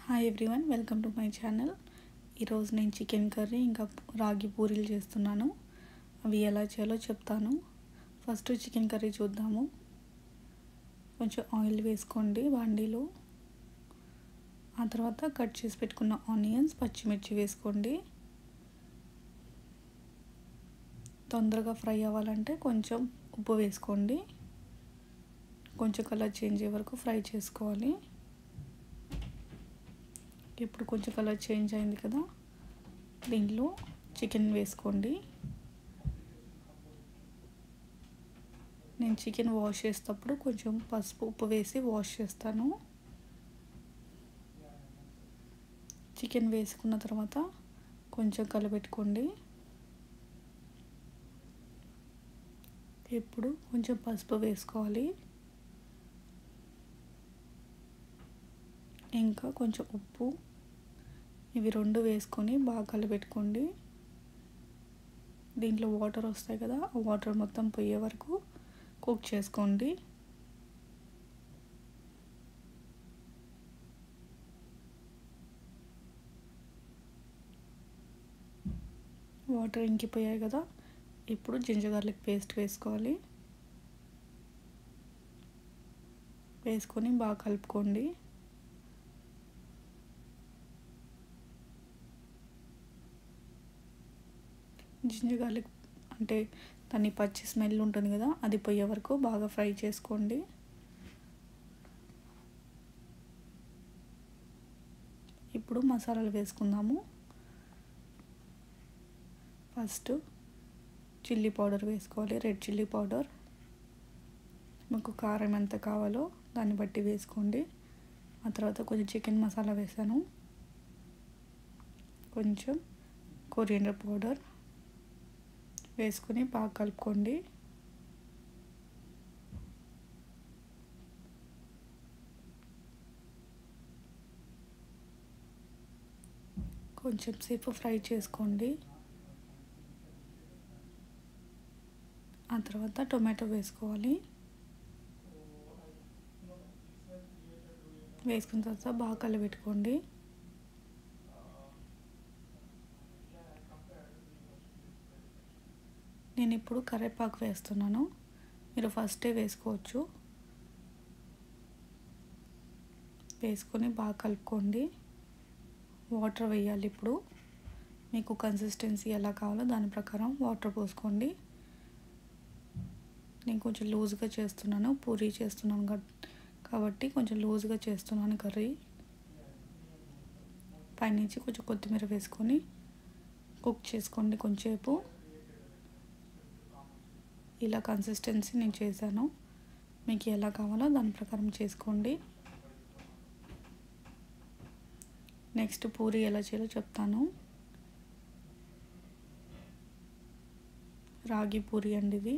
Hi everyone, welcome to my channel. ఈరోజు నేను chicken curry ఇంకా రాగి పూరీలు చేస్తున్నాను. అవి ఎలా చేయాలో చెప్తాను. ఫస్ట్ చికెన్ కర్రీ చూద్దాము. కొంచెం ఆయిల్ వేసుకోండి బాండీలో. ఆ తర్వాత కట్ చేసి పెట్టుకున్న ఆనియన్స్, పచ్చిమిర్చి వేసుకోండి. తొందరగా ఫ్రై అవ్వాలంటే కొంచెం ఉప్పు వేసుకోండి. కొంచెం కలర్ చేంజ్ అయ్యే వరకు ఫ్రై చేసుకోవాలి. ఇప్పుడు కొంచెం కలర్ చేంజ్ అయింది కదా, దీంట్లో చికెన్ వేసుకోండి. నేను చికెన్ వాష్ చేసేటప్పుడు కొంచెం పసుపు ఉప్పు వేసి వాష్ చేస్తాను. చికెన్ వేసుకున్న తర్వాత కొంచెం కలబెట్టుకోండి. ఇప్పుడు కొంచెం పసుపు వేసుకోవాలి, ఇంకా కొంచెం ఉప్పు, ఇవి రెండు వేసుకొని బాగా కలబెట్టుకోండి. దీంట్లో వాటర్ వస్తాయి కదా, ఆ వాటర్ మొత్తం పోయే వరకు కుక్ చేసుకోండి. వాటర్ ఇంకిపోయాయి కదా, ఇప్పుడు జింజర్ గార్లిక్ పేస్ట్ వేసుకోవాలి. వేసుకొని బాగా కలుపుకోండి. జింజర్ గార్లిక్ అంటే దాని పచ్చి స్మెల్ ఉంటుంది కదా, అది పోయే వరకు బాగా ఫ్రై చేసుకోండి. ఇప్పుడు మసాలాలు వేసుకుందాము. ఫస్ట్ చిల్లీ పౌడర్ వేసుకోవాలి, రెడ్ చిల్లీ పౌడర్. మీకు కారం ఎంత కావాలో దాన్ని బట్టి వేసుకోండి. ఆ తర్వాత కొంచెం చికెన్ మసాలా వేసాను, కొంచెం కొరియండర్ పౌడర్ వేసుకొని బాగా కలుపుకోండి. కొంచెం సేపు ఫ్రై చేసుకోండి. ఆ తర్వాత టొమాటో వేసుకోవాలి. వేసుకున్న తర్వాత బాగా కలబెట్టుకోండి. నేను ఇప్పుడు కరివేపాకు వేస్తున్నాను, మీరు ఫస్టే వేసుకోవచ్చు. వేసుకొని బాగా కలుపుకోండి. వాటర్ వేయాలి. ఇప్పుడు మీకు కన్సిస్టెన్సీ ఎలా కావాలో దాని ప్రకారం వాటర్ పోసుకోండి. నేను కొంచెం లూజ్గా చేస్తున్నాను, పూరీ చేస్తున్నాను కాబట్టి కొంచెం లూజ్గా చేస్తున్నాను కర్రీ. పైనుంచి కొంచెం కొత్తిమీర వేసుకొని కుక్ చేసుకోండి కొంచెంసేపు. ఇలా కన్సిస్టెన్సీ నేను చేశాను, మీకు ఎలా కావాలో దాని ప్రకారం చేసుకోండి. నెక్స్ట్ పూరీ ఎలా చేయాలో చెప్తాను. రాగి పూరీ అండి ఇది.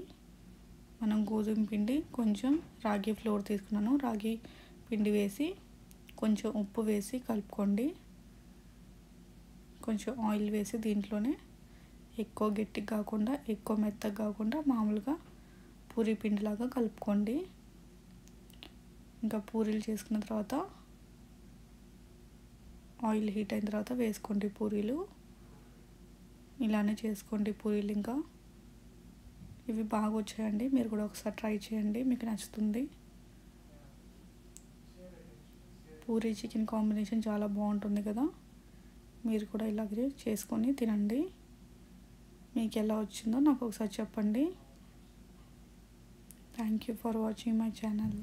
మనం గోధుమ పిండి, కొంచెం రాగి ఫ్లోర్ తీసుకున్నాను. రాగి పిండి వేసి కొంచెం ఉప్పు వేసి కలుపుకోండి. కొంచెం ఆయిల్ వేసి దీంట్లోనే ఎక్కువ గట్టిగా కాకుండా ఎక్కువ మెత్తగా కాకుండా మామూలుగా పూరీ పిండిలాగా కలుపుకోండి. ఇంకా పూరీలు చేసుకున్న తర్వాత ఆయిల్ హీట్ అయిన తర్వాత వేసుకోండి పూరీలు. ఇలానే చేసుకోండి పూరీలు. ఇంకా ఇవి బాగా వచ్చాయండి, మీరు కూడా ఒకసారి ట్రై చేయండి, మీకు నచ్చుతుంది. పూరీ చికెన్ కాంబినేషన్ చాలా బాగుంటుంది కదా, మీరు కూడా ఇలాగే చేసుకొని తినండి. మీకు ఎలా వచ్చిందో నాకు ఒకసారి చెప్పండి. Thank you for watching my channel.